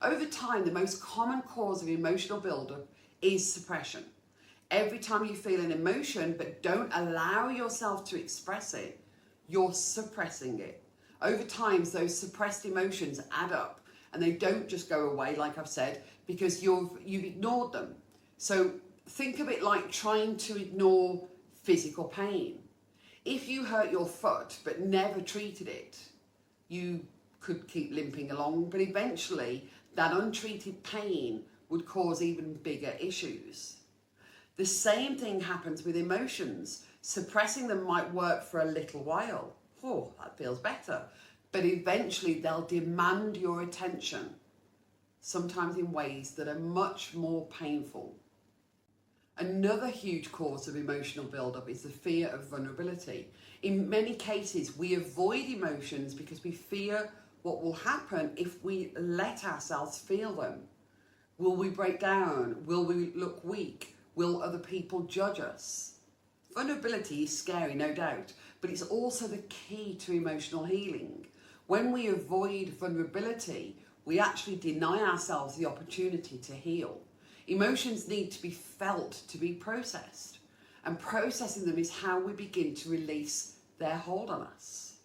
Over time, the most common cause of emotional buildup is suppression. Every time you feel an emotion but don't allow yourself to express it, you're suppressing it. Over time, those suppressed emotions add up and they don't just go away, like I've said, because you've ignored them. So think of it like trying to ignore physical pain. If you hurt your foot but never treated it, you could keep limping along, but eventually that untreated pain would cause even bigger issues. The same thing happens with emotions. Suppressing them might work for a little while. Oh, that feels better. But eventually they'll demand your attention, sometimes in ways that are much more painful. Another huge cause of emotional buildup is the fear of vulnerability. In many cases, we avoid emotions because we fear what will happen if we let ourselves feel them. Will we break down? Will we look weak? Will other people judge us? Vulnerability is scary, no doubt, but it's also the key to emotional healing. When we avoid vulnerability, we actually deny ourselves the opportunity to heal. Emotions need to be felt to be processed, and processing them is how we begin to release their hold on us.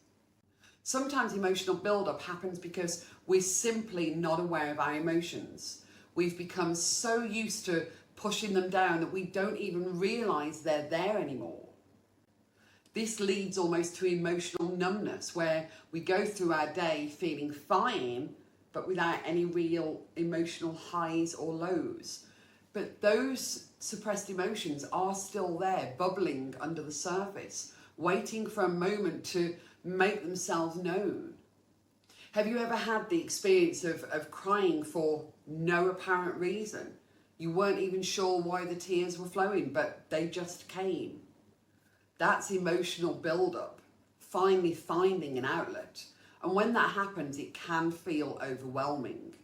Sometimes emotional buildup happens because we're simply not aware of our emotions. We've become so used to pushing them down that we don't even realise they're there anymore. This leads almost to emotional numbness, where we go through our day feeling fine, but without any real emotional highs or lows. But those suppressed emotions are still there, bubbling under the surface, waiting for a moment to make themselves known. Have you ever had the experience of crying for no apparent reason? You weren't even sure why the tears were flowing, but they just came. That's emotional buildup, finally finding an outlet. And when that happens, it can feel overwhelming.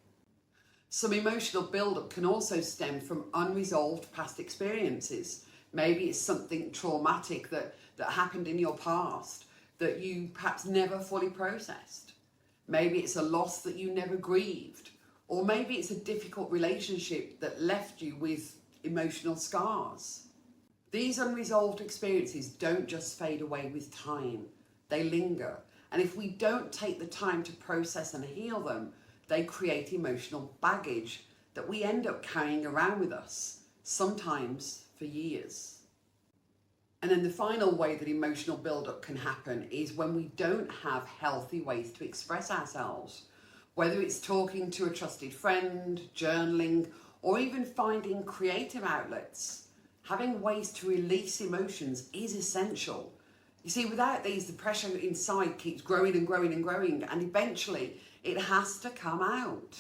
Some emotional buildup can also stem from unresolved past experiences. Maybe it's something traumatic that happened in your past that you perhaps never fully processed. Maybe it's a loss that you never grieved. Or maybe it's a difficult relationship that left you with emotional scars. These unresolved experiences don't just fade away with time, they linger. And if we don't take the time to process and heal them, they create emotional baggage that we end up carrying around with us, sometimes for years. And then the final way that emotional buildup can happen is when we don't have healthy ways to express ourselves. Whether it's talking to a trusted friend, journaling, or even finding creative outlets, having ways to release emotions is essential. You see, without these, the pressure inside keeps growing and growing and growing, and eventually it has to come out.